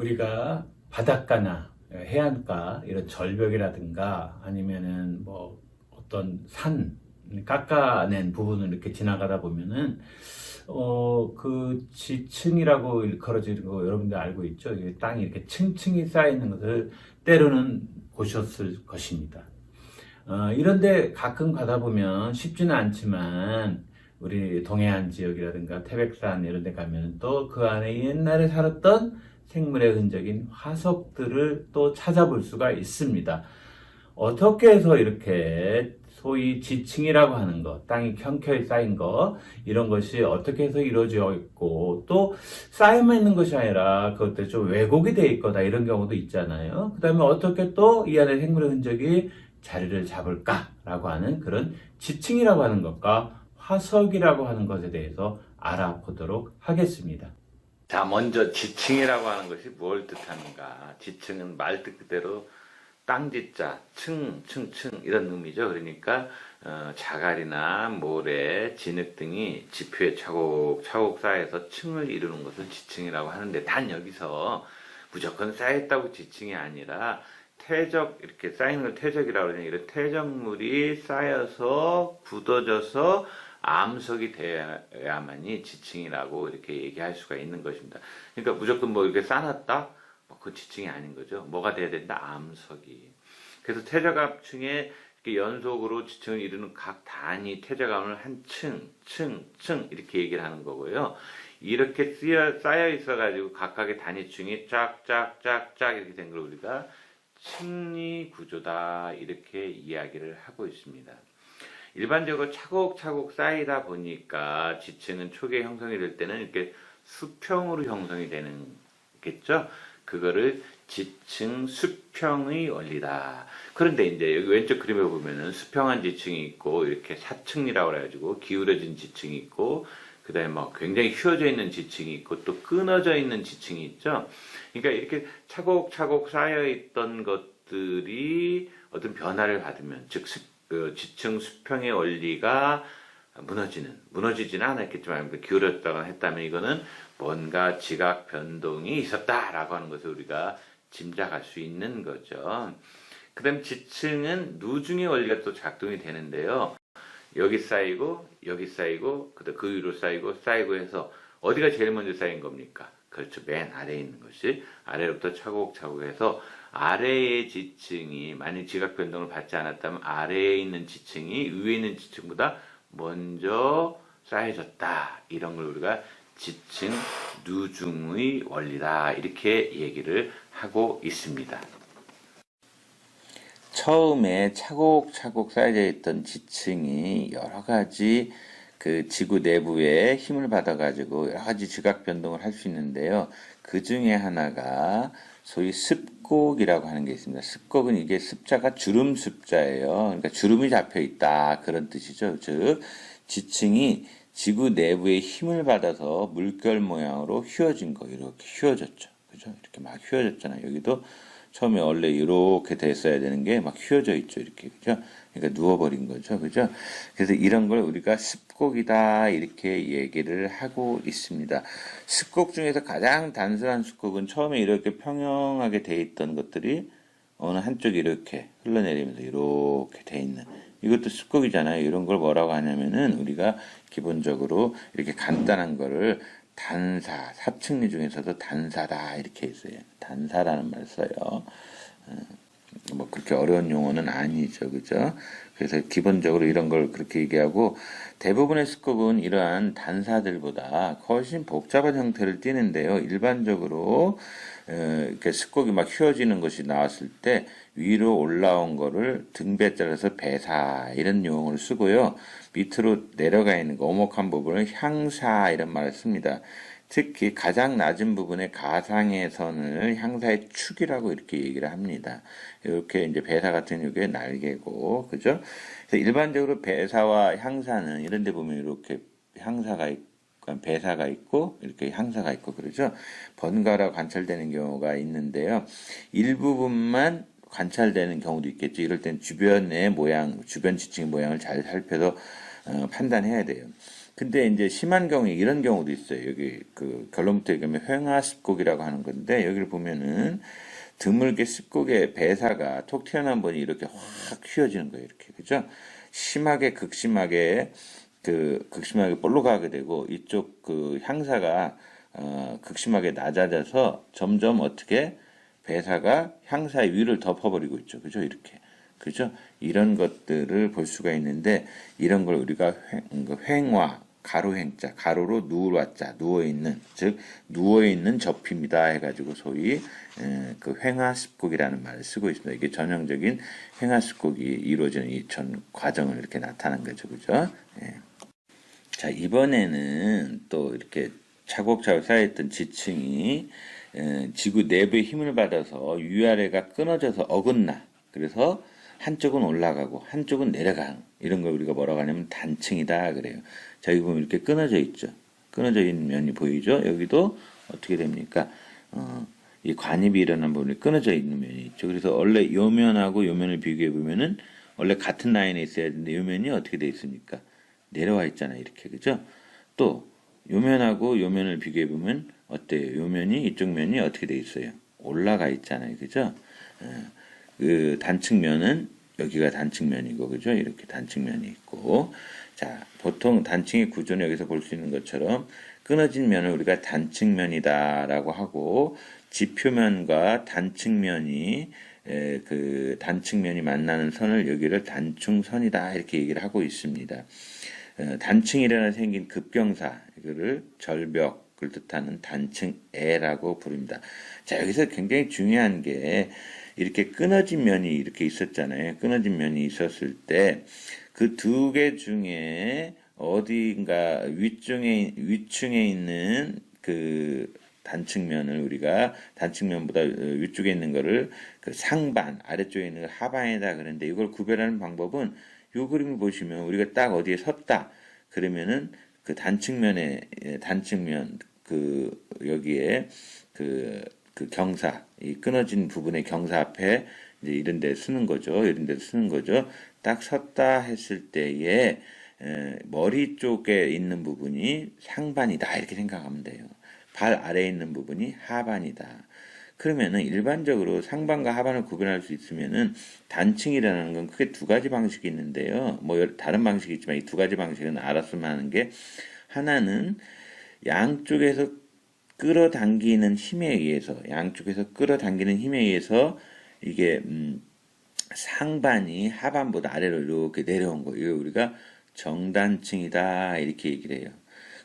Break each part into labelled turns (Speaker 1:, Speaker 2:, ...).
Speaker 1: 우리가 바닷가나 해안가 이런 절벽이라든가 아니면은 뭐 어떤 산 깎아낸 부분을 이렇게 지나가다 보면은 그 지층이라고 일컬어지는 거 여러분들 알고 있죠? 이 땅이 이렇게 층층이 쌓여 있는 것을 때로는 보셨을 것입니다. 이런데 가끔 가다 보면 쉽지는 않지만 우리 동해안 지역이라든가 태백산 이런 데 가면 또 그 안에 옛날에 살았던 생물의 흔적인 화석들을 또 찾아볼 수가 있습니다. 어떻게 해서 이렇게 소위 지층이라고 하는 것, 땅이 형켜이 쌓인 것, 이런 것이 어떻게 해서 이루어져 있고, 또 쌓여만 있는 것이 아니라 그것들이 좀 왜곡이 돼 있거나 이런 경우도 있잖아요. 그 다음에 어떻게 또 이 안에 생물의 흔적이 자리를 잡을까라고 하는 그런 지층이라고 하는 것과 화석이라고 하는 것에 대해서 알아보도록 하겠습니다. 자, 먼저 지층이라고 하는 것이 뭘 뜻하는가? 지층은 말뜻 그대로 땅지자, 층 이런 의미죠. 그러니까 자갈이나 모래, 진흙 등이 지표에 차곡차곡 쌓여서 층을 이루는 것을 지층이라고 하는데, 단 여기서 무조건 쌓였다고 지층이 아니라 이렇게 쌓이는 걸 퇴적이라고 그러냐. 이런 퇴적물이 쌓여서 굳어져서 암석이 되어야만이 지층이라고 이렇게 얘기할 수가 있는 것입니다. 그러니까 무조건 뭐 이렇게 쌓아놨다? 그 지층이 아닌 거죠. 뭐가 돼야 된다? 암석이. 그래서 퇴적암층에 이렇게 연속으로 지층을 이루는 각 단위 퇴적암을 한 층 이렇게 얘기를 하는 거고요. 이렇게 쌓여 있어가지고 각각의 단위층이 쫙 이렇게 된 걸 우리가 층리 구조다 이렇게 이야기를 하고 있습니다. 일반적으로 차곡차곡 쌓이다 보니까 지층은 초기에 형성이 될 때는 이렇게 수평으로 형성이 되는겠죠. 그거를 지층 수평의 원리다. 그런데 이제 여기 왼쪽 그림에 보면은 수평한 지층이 있고 이렇게 사층이라고 해가지고 기울어진 지층이 있고 그 다음에 막 굉장히 휘어져 있는 지층이 있고 또 끊어져 있는 지층이 있죠. 그러니까 이렇게 차곡차곡 쌓여 있던 것들이 어떤 변화를 받으면 즉 지층 수평의 원리가 무너지지는 않았겠지만 기울었다고 했다면 이거는 뭔가 지각 변동이 있었다라고 하는 것을 우리가 짐작할 수 있는 거죠. 그 다음 지층은 누중의 원리가 또 작동이 되는데요. 여기 쌓이고 그 위로 쌓이고 해서 어디가 제일 먼저 쌓인 겁니까? 그렇죠. 맨 아래에 있는 것이 아래로부터 차곡차곡 해서 아래의 지층이 만약 지각 변동을 받지 않았다면 아래에 있는 지층이 위에 있는 지층보다 먼저 쌓여졌다. 이런 걸 우리가 지층 누중의 원리다 이렇게 얘기를 하고 있습니다. 처음에 차곡차곡 쌓여져 있던 지층이 여러 가지 그 지구 내부에 힘을 받아가지고 여러 가지 지각 변동을 할 수 있는데요. 그 중에 하나가 소위 습곡이라고 하는 게 있습니다. 습곡은 이게 습자가 주름 습자예요. 그러니까 주름이 잡혀 있다 그런 뜻이죠. 즉 지층이 지구 내부에 힘을 받아서 물결 모양으로 휘어진 거 이렇게 휘어졌죠. 그죠? 이렇게 막 휘어졌잖아요. 여기도 처음에 원래 이렇게 됐어야 되는 게 막 휘어져 있죠. 이렇게. 그죠? 그러니까 누워버린 거죠. 그죠? 그래서 이런 걸 우리가 습곡이다. 이렇게 얘기를 하고 있습니다. 습곡 중에서 가장 단순한 습곡은 처음에 이렇게 평형하게 돼 있던 것들이 어느 한쪽이 이렇게 흘러내리면서 이렇게 돼 있는 이것도 습곡이잖아요. 이런 걸 뭐라고 하냐면은 우리가 기본적으로 이렇게 간단한 거를 사층리 중에서도 단사다 이렇게 있어요. 단사라는 말 써요. 뭐 그렇게 어려운 용어는 아니죠, 그죠? 그래서 기본적으로 이런 걸 그렇게 얘기하고 대부분의 습곡은 이러한 단사들보다 훨씬 복잡한 형태를 띠는데요. 일반적으로 이렇게 습곡이 막 휘어지는 것이 나왔을 때 위로 올라온 거를 등배자라서 배사 이런 용어를 쓰고요. 밑으로 내려가 있는 거 오목한 부분을 향사 이런 말을 씁니다. 특히 가장 낮은 부분의 가상의 선을 향사의 축이라고 이렇게 얘기를 합니다. 이렇게 이제 배사 같은 게 날개고, 그죠? 그래서 일반적으로 배사와 향사는 이런 데 보면 이렇게 향사가 있고, 배사가 있고, 이렇게 향사가 있고, 그러죠? 번갈아 관찰되는 경우가 있는데요. 일부분만
Speaker 2: 관찰되는 경우도 있겠죠. 이럴 땐 주변의 모양, 주변 지층의 모양을 잘 살펴서 판단해야 돼요. 근데 이제 심한 경우에 이런 경우도 있어요. 여기 그 결론부터 얘기하면 횡하습곡이라고 하는 건데 여기를 보면은 드물게 습곡의 배사가 톡 튀어나온 번이 이렇게 확 휘어지는 거예요. 이렇게 그죠? 심하게 극심하게 볼록 가게 되고 이쪽 그 향사가 극심하게 낮아져서 점점 어떻게 배사가 향사의 위를 덮어버리고 있죠. 그죠? 이렇게. 그죠? 이런 것들을 볼 수가 있는데 이런 걸 우리가 횡화, 가로횡자, 가로로 누워자, 누워있는, 즉 누워있는 접힙니다 해가지고 소위 그 횡하습곡이라는 말을 쓰고 있습니다. 이게 전형적인 횡하습곡이 이루어지는 이 전 과정을 이렇게 나타난 거죠. 그죠? 예. 자, 이번에는 또 이렇게 차곡차곡 쌓여있던 지층이 지구 내부의 힘을 받아서 위아래가 끊어져서 어긋나. 그래서 한쪽은 올라가고 한쪽은 내려가는 이런 걸 우리가 뭐라고 하냐면 단층이다 그래요. 자, 여기 보면 이렇게 끊어져 있죠. 끊어져 있는 면이 보이죠. 여기도 어떻게 됩니까? 이 관입이 일어난 부분이 끊어져 있는 면이 있죠. 그래서 원래 요 면하고 요 면을 비교해 보면은 원래 같은 라인에 있어야 되는데 요 면이 어떻게 돼 있습니까? 내려와 있잖아요. 이렇게 그죠? 또 요 면하고 요 면을 비교해 보면 어때요? 요 면이 이쪽 면이 어떻게 돼 있어요? 올라가 있잖아요. 그죠? 그 단층면은 여기가 단층면이고 그죠? 이렇게 단층면이 있고 자 보통 단층의 구조는 여기서 볼 수 있는 것처럼 끊어진 면을 우리가 단층면이다라고 하고 지표면과 단층면이 그 단층면이 만나는 선을 여기를 단층선이다 이렇게 얘기를 하고 있습니다. 단층이라는 생긴 급경사 이거를 절벽을 뜻하는 단층애라고 부릅니다. 자 여기서 굉장히 중요한 게 이렇게 끊어진 면이 이렇게 있었잖아요. 끊어진 면이 있었을 때 그 두 개 중에 어딘가 위층에 있는 그 단층면을 우리가 단층면보다 위쪽에 있는 거를 그 상반 아래쪽에 있는 걸 하반이다 그러는데 이걸 구별하는 방법은 이 그림을 보시면 우리가 딱 어디에 섰다 그러면은 그 단층면 그 여기에 그 경사 이 끊어진 부분의 경사 앞에 이제 이런 데 쓰는 거죠. 이런 데 쓰는 거죠. 딱 섰다 했을 때에 머리 쪽에 있는 부분이 상반이다 이렇게 생각하면 돼요. 발 아래에 있는 부분이 하반이다. 그러면은 일반적으로 상반과 하반을 구분할 수 있으면은 단층이라는 건 크게 두 가지 방식이 있는데요. 뭐 다른 방식이 있지만 이 두 가지 방식은 알았으면 하는 게 하나는 양쪽에서 끌어당기는 힘에 의해서 양쪽에서 끌어당기는 힘에 의해서 이게 상반이 하반보다 아래로 이렇게 내려온 거 이거 우리가 정단층이다 이렇게 얘기를 해요.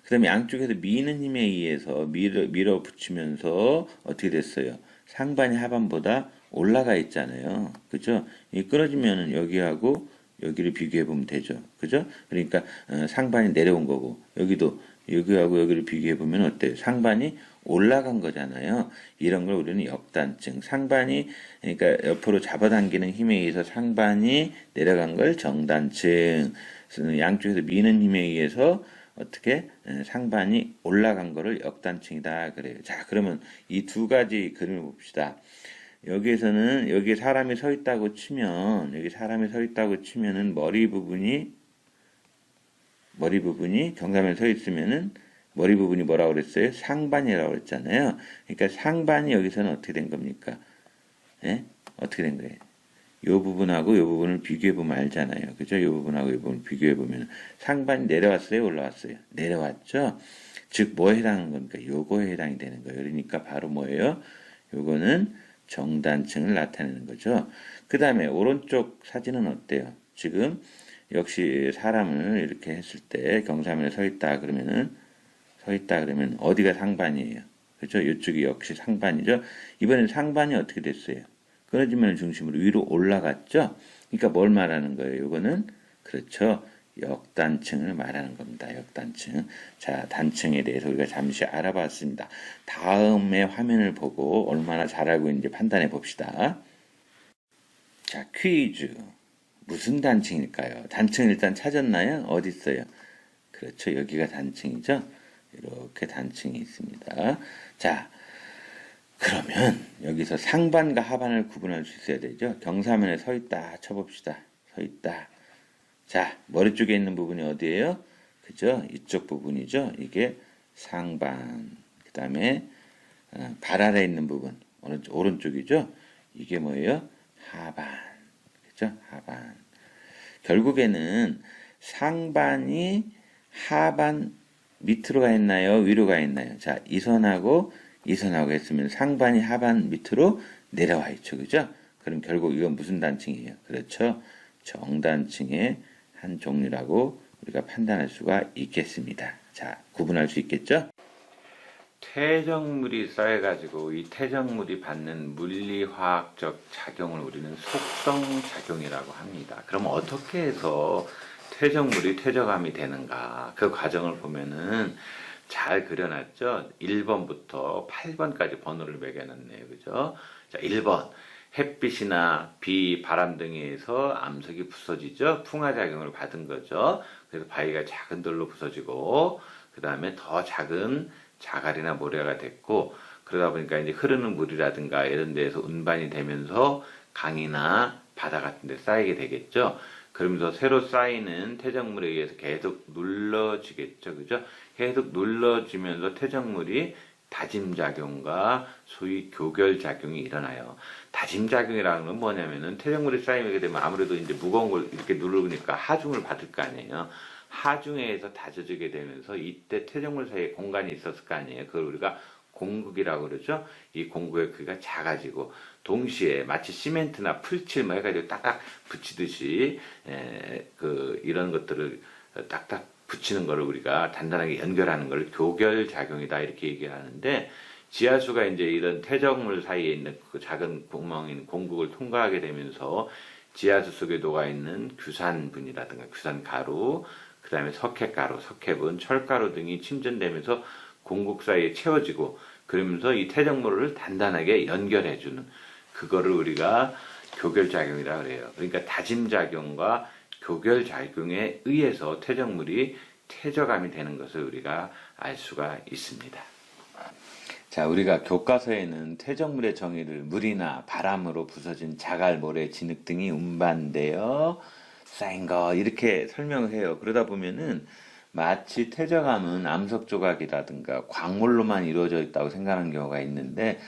Speaker 2: 그 다음에 양쪽에서 미는 힘에 의해서 밀어붙이면서 어떻게 됐어요? 상반이 하반보다 올라가 있잖아요. 그죠? 이 끊어지면은 여기하고 여기를 비교해 보면 되죠. 그죠? 그러니까 상반이 내려온 거고 여기도 여기하고 여기를 비교해 보면 어때요? 상반이 올라간 거잖아요. 이런 걸 우리는 역단층. 상반이 그러니까 옆으로 잡아당기는 힘에 의해서 상반이 내려간 걸 정단층. 양쪽에서 미는 힘에 의해서 어떻게 상반이 올라간 거를 역단층이다 그래요. 자, 그러면 이 두 가지 그림을 봅시다. 여기에서는 여기 사람이 서 있다고 치면 여기 사람이 서 있다고 치면은 머리 부분이 경사면에 서 있으면은 머리 부분이 뭐라고 그랬어요? 상반이라고 그랬잖아요. 그러니까 상반이 여기서는 어떻게 된 겁니까? 예? 어떻게 된 거예요? 요 부분하고 요 부분을 비교해 보면 알잖아요. 그죠? 요 부분하고 요 부분을 비교해 보면 상반이 내려왔어요? 올라왔어요? 내려왔죠? 즉 뭐에 해당하는 겁니까? 요거에 해당이 되는 거예요. 그러니까 바로 뭐예요? 요거는 정단층을 나타내는 거죠. 그 다음에 오른쪽 사진은 어때요? 지금 역시 사람을 이렇게 했을 때 경사면에 서 있다 그러면 어디가 상반이에요? 그렇죠? 이쪽이 역시 상반이죠. 이번엔 상반이 어떻게 됐어요? 끊어진 면을 중심으로 위로 올라갔죠? 그러니까 뭘 말하는 거예요? 이거는 그렇죠. 역단층을 말하는 겁니다. 역단층. 자, 단층에 대해서 우리가 잠시 알아봤습니다. 다음에 화면을 보고 얼마나 잘 알고 있는지 판단해 봅시다. 자, 퀴즈. 무슨 단층일까요? 단층 일단 찾았나요? 어디 있어요? 그렇죠. 여기가 단층이죠. 이렇게 단층이 있습니다. 자, 그러면 여기서 상반과 하반을 구분할 수 있어야 되죠. 경사면에 서 있다 쳐봅시다. 서 있다. 자, 머리 쪽에 있는 부분이 어디예요? 그죠? 이쪽 부분이죠. 이게 상반. 그 다음에 발 아래 있는 부분 오른쪽이죠. 이게 뭐예요? 하반. 그죠? 하반. 결국에는 상반이 하반 밑으로 가 있나요? 위로 가 있나요? 자, 이 선하고 했으면 상반이 하반 밑으로 내려와 있죠. 그죠? 그럼 결국 이건 무슨 단층이에요? 그렇죠? 정단층의 한 종류라고 우리가 판단할 수가 있겠습니다. 자, 구분할 수 있겠죠? 퇴적물이 쌓여가지고 이 퇴적물이 받는 물리화학적 작용을 우리는 속성작용이라고 합니다. 그럼 어떻게 해서 퇴적물이 퇴적암이 되는가? 그 과정을 보면은 잘 그려놨죠? 1번부터 8번까지 번호를 매겨놨네요. 그죠? 자, 1번. 햇빛이나 비, 바람 등에 의해서 암석이 부서지죠? 풍화작용을 받은 거죠. 그래서 바위가 작은 돌로 부서지고, 그 다음에 더 작은 자갈이나 모래가 됐고, 그러다 보니까 이제 흐르는 물이라든가 이런 데에서 운반이 되면서 강이나 바다 같은 데 쌓이게 되겠죠. 그러면서 새로 쌓이는 퇴적물에 의해서 계속 눌러지겠죠. 그죠? 계속 눌러지면서 퇴적물이 다짐작용과 소위 교결작용이 일어나요. 다짐작용이라는 건 뭐냐면은 퇴적물이 쌓이게 되면 아무래도 이제 무거운 걸 이렇게 누르니까 하중을 받을 거 아니에요. 하중에 의해서 다져지게 되면서 이때 퇴적물 사이에 공간이 있었을 거 아니에요. 그걸 우리가 공극이라고 그러죠. 이 공극의 크기가 작아지고 동시에 마치 시멘트나 풀칠 뭐 해가지고 딱딱 붙이듯이 이런 것들을 딱딱 붙이는 거를 우리가 단단하게 연결하는 걸 교결작용이다 이렇게 얘기를 하는데 지하수가 이제 이런 퇴적물 사이에 있는 그 작은 구멍인 공극을 통과하게 되면서 지하수 속에 녹아있는 규산분이라든가 규산가루, 그 다음에 석회가루, 석회분, 철가루 등이 침전되면서 공극 사이에 채워지고 그러면서 이 퇴적물을 단단하게 연결해주는 그거를 우리가 교결작용이라 그래요. 그러니까 다짐작용과 교결작용에 의해서 퇴적물이 퇴적암이 되는 것을 우리가 알 수가 있습니다. 자, 우리가 교과서에는 퇴적물의 정의를 물이나 바람으로 부서진 자갈, 모래, 진흙 등이 운반되어 쌓인 거 이렇게 설명을 해요. 그러다 보면은 마치 퇴적암은 암석 조각이라든가 광물로만 이루어져 있다고 생각하는 경우가 있는데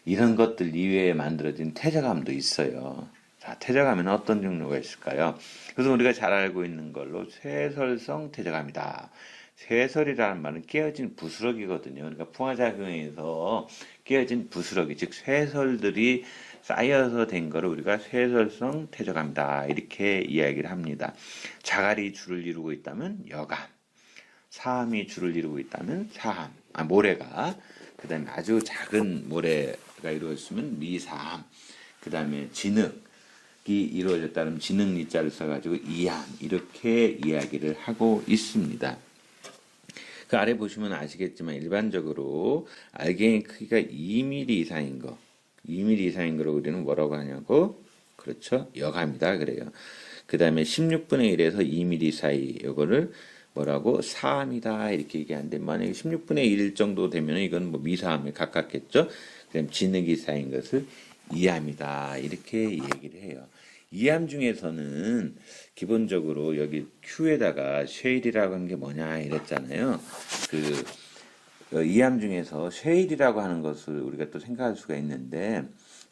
Speaker 2: 이런 것들 이외에 만들어진 퇴적암도 있어요. 자, 퇴적암에는 어떤 종류가 있을까요? 그래서 우리가 잘 알고 있는 걸로 쇠설성 퇴적암이다. 쇠설이라는 말은 깨어진 부스러기거든요. 그러니까 풍화작용에 의해서 깨어진 부스러기, 즉 쇠설들이 쌓여서 된 거를 우리가 쇠설성 퇴적암이다. 이렇게 이야기를 합니다. 자갈이 주를 이루고 있다면 여감, 사암이 주를 이루고 있다면 사암, 모래가, 그 다음에 아주 작은 모래가 이루어졌으면 미사암, 그 다음에 진흙이 이루어졌다면 진흙리자를 써가지고 이암, 이렇게 이야기를 하고 있습니다. 그 아래 보시면 아시겠지만 일반적으로 알갱이 크기가 2mm 이상인 거, 2mm 이상인 거를 우리는 뭐라고 하냐고, 그렇죠? 여감이다 그래요. 그 다음에 16분의 1에서 2mm 사이, 요거를 뭐라고? 사암이다 이렇게 얘기하는데 만약에 16분의 1 정도 되면 이건 뭐 미사암에 가깝겠죠? 그럼 진흙이 쌓인 것을 이암이다 이렇게 얘기를 해요. 이암 중에서는 기본적으로 여기 Q에다가 쉐일이라고 하는 게 뭐냐 이랬잖아요. 이암 중에서 쉐일이라고 하는 것을 우리가 또 생각할 수가 있는데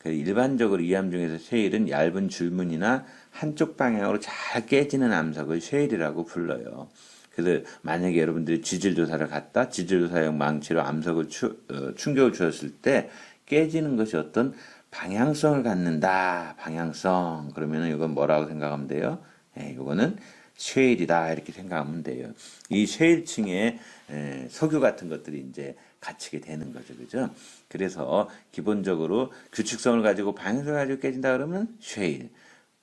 Speaker 2: 일반적으로 이암 중에서 쉐일은 얇은 줄무늬나 한쪽 방향으로 잘 깨지는 암석을 쉐일이라고 불러요. 그래서 만약에 여러분들이 지질조사를 갔다 지질조사용 망치로 암석을 충격을 주었을 때 깨지는 것이 어떤 방향성을 갖는다. 방향성. 그러면은 이건 뭐라고 생각하면 돼요? 이거는 쉐일이다. 이렇게 생각하면 돼요. 이 쉐일층에 석유 같은 것들이 이제 갇히게 되는 거죠. 그죠? 그래서 기본적으로 규칙성을 가지고 방향성을 가지고 깨진다 그러면 쉐일.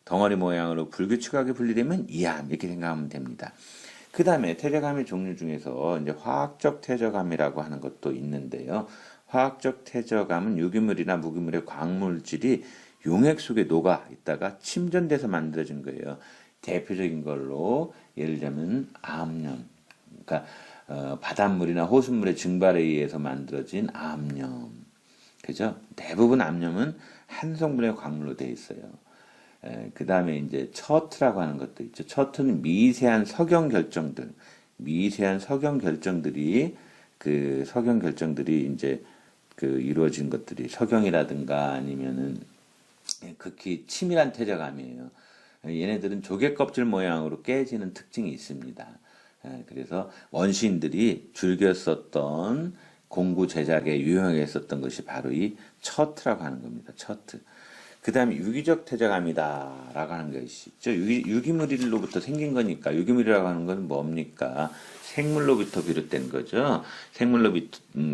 Speaker 2: 덩어리 모양으로 불규칙하게 분리되면 이암. 이렇게 생각하면 됩니다. 그 다음에 퇴적암의 종류 중에서 이제 화학적 퇴적암이라고 하는 것도 있는데요. 화학적 퇴적암은 유기물이나 무기물의 광물질이 용액 속에 녹아 있다가 침전돼서 만들어진 거예요. 대표적인 걸로 예를 들자면 암염, 그러니까 바닷물이나 호수물의 증발에 의해서 만들어진 암염, 그죠? 대부분 암염은 한 성분의 광물로 되어 있어요. 그 다음에 이제 처트라고 하는 것도 있죠. 처트는 미세한 석영 결정들, 미세한 석영 결정들이 그 석영 결정들이 이제 그 이루어진 것들이 석영이라든가 아니면은 극히 치밀한 퇴적암이에요. 얘네들은 조개 껍질 모양으로 깨지는 특징이 있습니다. 그래서 원시인들이 즐겨 썼던 공구 제작에 유용하게 썼던 것이 바로 이 처트라고 하는 겁니다. 처트. 그 다음에 유기적 퇴적암이다라고 하는 것이 있죠. 유기물로부터 생긴 거니까 유기물이라고 하는 건 뭡니까? 생물로부터 비롯된 거죠. 생물로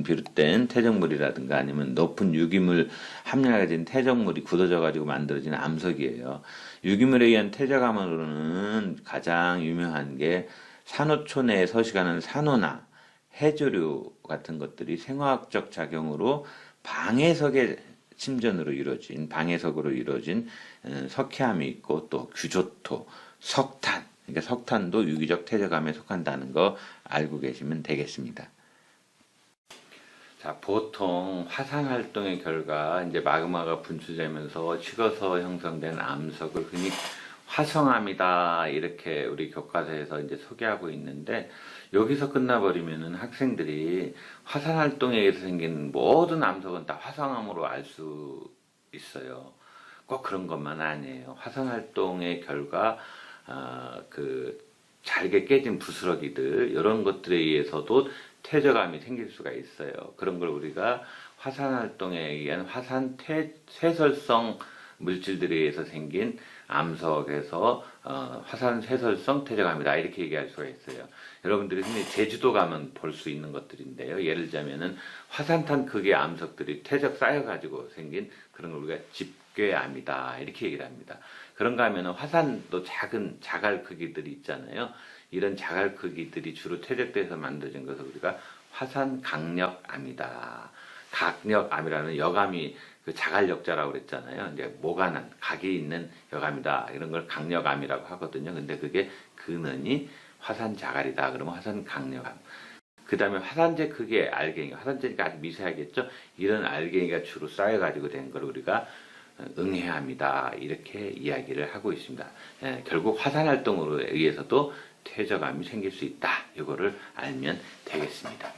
Speaker 2: 비롯된 퇴적물이라든가 아니면 높은 유기물 함량을 가진 퇴적물이 굳어져 가지고 만들어진 암석이에요. 유기물에 의한 퇴적암으로는 가장 유명한 게 산호초 내에 서식하는 산호나 해조류 같은 것들이 생화학적 작용으로 방해석의 침전으로 이루어진 방해석으로 이루어진 석회암이 있고 또 규조토, 석탄, 그러니까 석탄도 유기적 퇴적암에 속한다는 거 알고 계시면 되겠습니다. 자, 보통 화산 활동의 결과 이제 마그마가 분출되면서 식어서 형성된 암석을 흔히 화성암이다 이렇게 우리 교과서에서 이제 소개하고 있는데 여기서 끝나버리면은 학생들이 화산 활동에 의해서 생긴 모든 암석은 다 화성암으로 알 수 있어요. 꼭 그런 것만 아니에요. 화산 활동의 결과 그 잘게 깨진 부스러기들 이런 것들에 의해서도 퇴적암이 생길 수가 있어요. 그런 걸 우리가 화산 활동에 의한 화산 쇠설성 물질들에 의해서 생긴 암석에서 화산 쇠설성 퇴적암이다 이렇게 얘기할 수가 있어요. 여러분들이 흔히 제주도 가면 볼 수 있는 것들인데요. 예를 들자면은 화산탄 크기의 암석들이 퇴적 쌓여가지고 생긴 그런 걸 우리가 집괴암이다 이렇게 얘기를 합니다. 그런가 하면은 화산도 작은 자갈 크기들이 있잖아요. 이런 자갈 크기들이 주로 퇴적돼서 만들어진 것을 우리가 화산 강력암이다. 강력암이라는 여감이 그 자갈역자라고 그랬잖아요. 이제 모가난 각이 있는 여감이다. 이런 걸 강력암이라고 하거든요. 근데 그게 근원이 화산 자갈이다. 그러면 화산 강력암. 그 다음에 화산재 크기의 알갱이, 화산재니까 아주 미세하겠죠. 이런 알갱이가 주로 쌓여가지고 된 걸 우리가 응해합니다. 이렇게 이야기를 하고 있습니다. 결국 화산 활동으로 의해서도 퇴적암이 생길 수 있다. 이거를 알면 되겠습니다.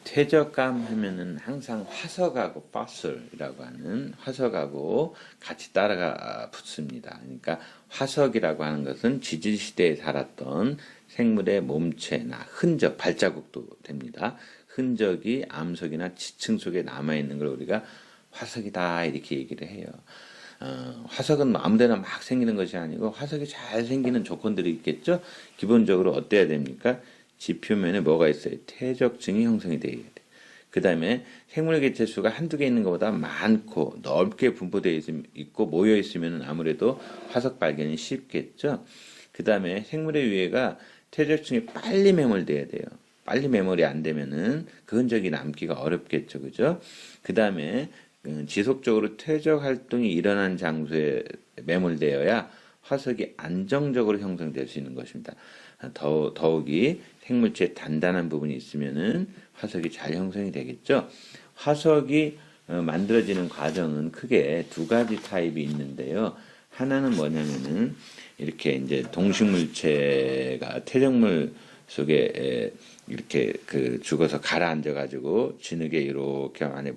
Speaker 2: 퇴적암 하면은 항상 화석하고 fossil이라고 하는 화석하고 같이 따라가 붙습니다. 그러니까 화석이라고 하는 것은 지질시대에 살았던 생물의 몸체나 흔적, 발자국도 됩니다. 흔적이 암석이나 지층 속에 남아있는 걸 우리가 화석이다 이렇게 얘기를 해요. 화석은 아무데나 막 생기는 것이 아니고 화석이 잘 생기는 조건들이 있겠죠. 기본적으로 어때야 됩니까? 지표면에 뭐가 있어요? 퇴적층이 형성이 되어야 돼. 그 다음에 생물 개체수가 한두 개 있는 것보다 많고 넓게 분포되어 있고 모여 있으면 아무래도 화석 발견이 쉽겠죠. 그 다음에 생물의 위해가 퇴적층이 빨리 매몰돼야 돼요. 빨리 매몰이 안 되면은 그 흔적이 남기가 어렵겠죠. 그죠? 그 다음에 지속적으로 퇴적 활동이 일어난 장소에 매몰되어야 화석이 안정적으로 형성될 수 있는 것입니다. 더욱이 생물체에 단단한 부분이 있으면은 화석이 잘 형성이 되겠죠. 화석이 만들어지는 과정은 크게 두 가지 타입이 있는데요. 하나는 뭐냐면은 이렇게 이제 동식물체가 퇴적물 속에 이렇게 그 죽어서 가라앉아 가지고 진흙에 이렇게 안에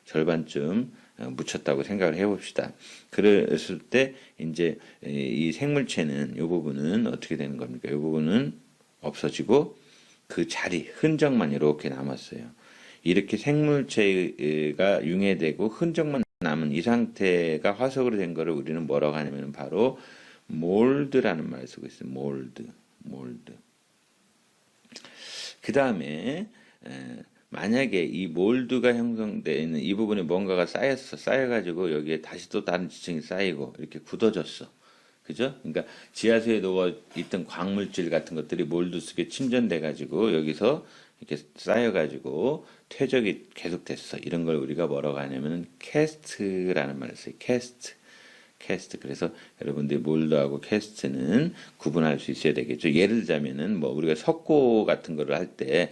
Speaker 2: 절반쯤 묻혔다고 생각을 해봅시다. 그랬을 때 이제 이 생물체는 이 부분은 어떻게 되는 겁니까? 이 부분은 없어지고 그 자리 흔적만 이렇게 남았어요. 이렇게 생물체가 융해되고 흔적만 남은 이 상태가 화석으로 된 거를 우리는 뭐라고 하냐면 바로 몰드라는 말을 쓰고 있어요. 몰드. 그 다음에 만약에 이 몰드가 형성되어 있는 이 부분에 뭔가가 쌓여가지고 여기에 다시 또 다른 지층이 쌓이고 이렇게 굳어졌어. 그죠? 그러니까 지하수에 녹아 있던 광물질 같은 것들이 몰드 속에 침전돼가지고 여기서 이렇게 쌓여가지고 퇴적이 계속됐어. 이런 걸 우리가 뭐라고 하냐면 캐스트라는 말을 써요. 캐스트. 캐스트. 그래서 여러분들이 몰드하고 캐스트는 구분할 수 있어야 되겠죠. 예를 들자면은 뭐 우리가 석고 같은 거를 할 때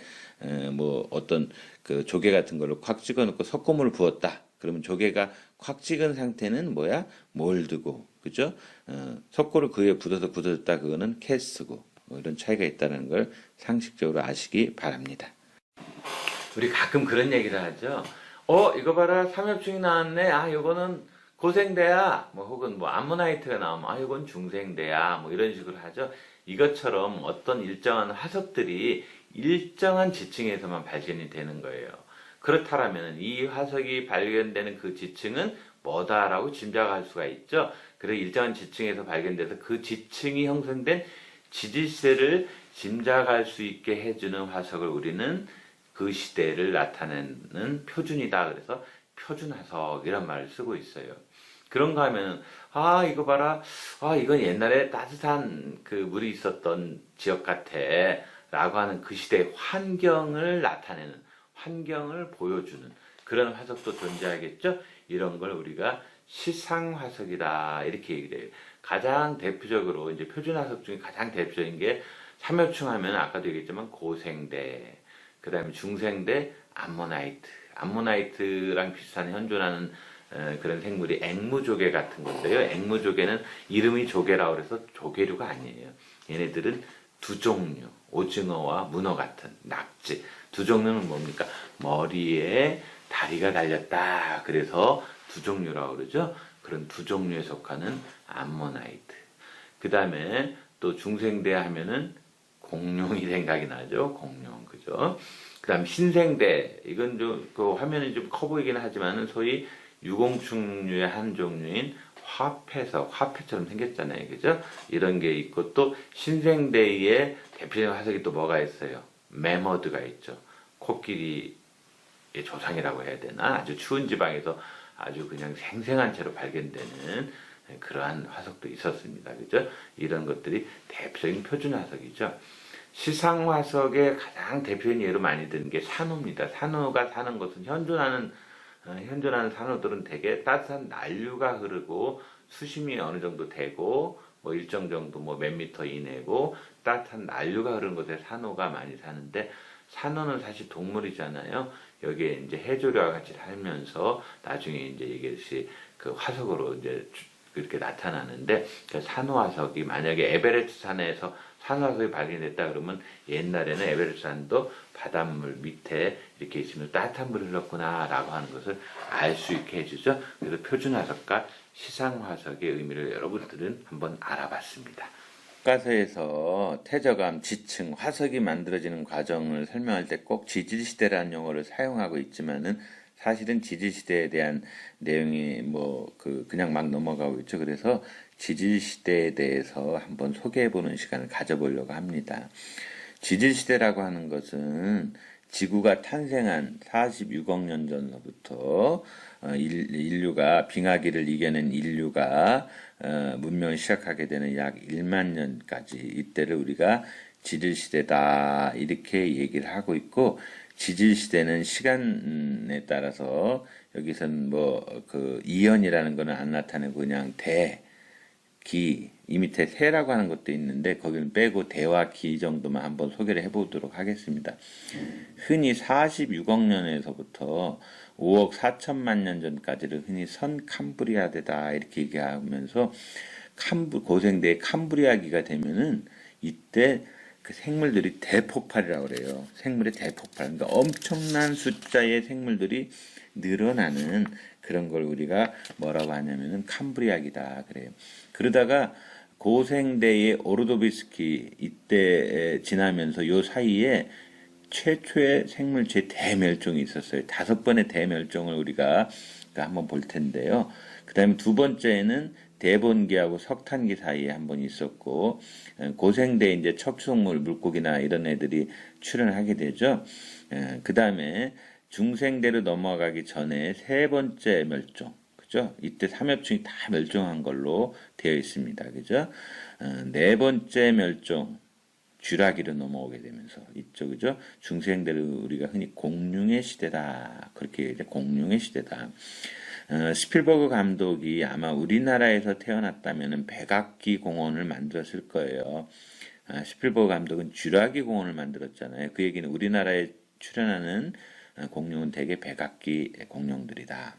Speaker 2: 뭐 어떤 그 조개 같은 걸로 콱 찍어놓고 석고물을 부었다. 그러면 조개가 콱 찍은 상태는 뭐야? 몰드고, 그죠? 석고를 그 위에 굳어졌다. 그거는 캐스트고. 뭐 이런 차이가 있다는 걸 상식적으로 아시기 바랍니다. 우리 가끔 그런 얘기를 하죠. 이거 봐라, 삼엽충이 나왔네. 아, 이거는 고생대야. 뭐 혹은 뭐 암모나이트가 나오면 아, 이건 중생대야. 뭐 이런 식으로 하죠. 이것처럼 어떤 일정한 화석들이 일정한 지층에서만 발견이 되는 거예요. 그렇다면 이 화석이 발견되는 그 지층은 뭐다라고 짐작할 수가 있죠. 그래서 일정한 지층에서 발견돼서 그 지층이 형성된 지질세를 짐작할 수 있게 해주는 화석을 우리는 그 시대를 나타내는 표준이다. 그래서 표준화석 이런 말을 쓰고 있어요. 그런가 하면 아 이거 봐라, 아 이건 옛날에 따뜻한 그 물이 있었던 지역 같아 라고 하는 그 시대의 환경을 나타내는, 환경을 보여주는 그런 화석도 존재하겠죠. 이런 걸 우리가 시상화석이다 이렇게 얘기를 해요. 가장 대표적으로 이제 표준화석 중에 가장 대표적인 게 삼엽충 하면 아까도 얘기했지만 고생대, 그 다음에 중생대 암모나이트, 암모나이트랑 비슷한 현존하는 그런 생물이 앵무조개 같은 건데요. 앵무조개는 이름이 조개라고 해서 조개류가 아니에요. 얘네들은 두 종류, 오징어와 문어 같은 낙지. 두 종류는 뭡니까? 머리에 다리가 달렸다. 그래서 두 종류라고 그러죠. 그런 두 종류에 속하는 암모나이트. 그 다음에 또 중생대 하면은 공룡이 생각이 나죠. 공룡, 그죠? 그 다음 신생대, 이건 좀, 그 화면이 좀 커 보이긴 하지만은 소위 유공충류의 한 종류인 화폐석, 화폐처럼 생겼잖아요. 그죠? 이런 게 있고 또 신생대의 대표적인 화석이 또 뭐가 있어요? 매머드가 있죠. 코끼리의 조상이라고 해야 되나? 아주 추운 지방에서 아주 그냥 생생한 채로 발견되는 그러한 화석도 있었습니다. 그죠? 이런 것들이 대표적인 표준 화석이죠. 시상 화석의 가장 대표적인 예로 많이 드는 게 산호입니다. 산호가 사는 곳은 현존하는 산호들은 대개 따뜻한 난류가 흐르고 수심이 어느 정도 되고 뭐 일정 정도 뭐 몇 미터 이내고 따뜻한 난류가 흐르는 곳에 산호가 많이 사는데, 산호는 사실 동물이잖아요. 여기에 이제 해조류와 같이 살면서 나중에 이제 이것이 그 화석으로 이제 그렇게 나타나는데, 그 산호 화석이 만약에 에베레스트 산에서 산호 화석이 발견됐다 그러면 옛날에는 에베레스트 산도 바닷물 밑에 이렇게 있으면 따뜻한 물이 흘렀구나라고 하는 것을 알 수 있게 해주죠. 그래서 표준 화석과 시상 화석의 의미를 여러분들은 한번 알아봤습니다. 교과서에서 태저감, 지층, 화석이 만들어지는 과정을 설명할 때 꼭 지질시대라는 용어를 사용하고 있지만은 사실은 지질시대에 대한 내용이 그냥 막 넘어가고 있죠. 그래서 지질시대에 대해서 한번 소개해보는 시간을 가져보려고 합니다. 지질시대라고 하는 것은 지구가 탄생한 46억 년 전부터 인류가 빙하기를 이겨낸 인류가 문명을 시작하게 되는 약 1만 년까지, 이때를 우리가 지질시대다 이렇게 얘기를 하고 있고, 지질시대는 시간에 따라서 여기서는 이연이라는 거는 안 나타내고 그냥 기, 이 밑에 세라고 하는 것도 있는데 거기는 빼고 대와 기 정도만 한번 소개를 해보도록 하겠습니다. 흔히 46억 년에서부터 5억 4천만 년 전까지를 흔히 선캄브리아대다 이렇게 얘기하면서 고생대의 캄브리아기가 되면은 이때 그 생물들이 대폭발이라고 그래요. 생물의 대폭발. 그러니까 엄청난 숫자의 생물들이 늘어나는 그런 걸 우리가 뭐라고 하냐면은 캄브리아기다 그래요. 그러다가 고생대의 오르도비스키 이때 지나면서 요 사이에 최초의 생물체 대멸종이 있었어요. 5번의 대멸종을 우리가 한번 볼 텐데요. 그 다음에 두 번째는 대본기하고 석탄기 사이에 한번 있었고, 고생대에 이제 척추동물, 물고기나 이런 애들이 출현하게 되죠. 그 다음에 중생대로 넘어가기 전에 세 번째 멸종, 그죠? 이때 삼엽충이 다 멸종한 걸로 되어 있습니다. 그죠? 네 번째 멸종, 쥐라기로 넘어오게 되면서 있죠. 그죠? 중생대를 우리가 흔히 공룡의 시대다. 그렇게 이제 공룡의 시대다. 스필버그 감독이 아마 우리나라에서 태어났다면 백악기 공원을 만들었을 거예요. 스필버그 감독은 쥐라기 공원을 만들었잖아요. 그 얘기는 우리나라에 출연하는 공룡은 대개 백악기 공룡들이다.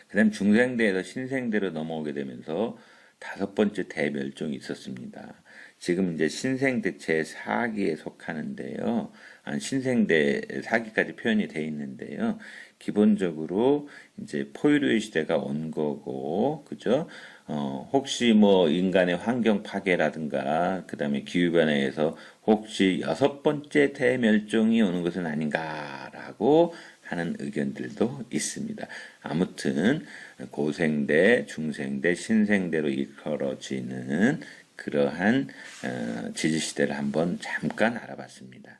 Speaker 2: 그 다음 중생대에서 신생대로 넘어오게 되면서 5번째 대멸종이 있었습니다. 지금 이제 신생대 제4기에 속하는데요. 신생대 4기까지 표현이 되어 있는데요. 기본적으로 이제 포유류 시대가 온 거고, 그죠? 혹시 뭐 인간의 환경 파괴라든가, 그 다음에 기후변화에서 혹시 6번째 대멸종이 오는 것은 아닌가라고 하는 의견들도 있습니다. 아무튼 고생대, 중생대, 신생대로 이끌어지는 그러한 지지시대를 한번 잠깐 알아봤습니다.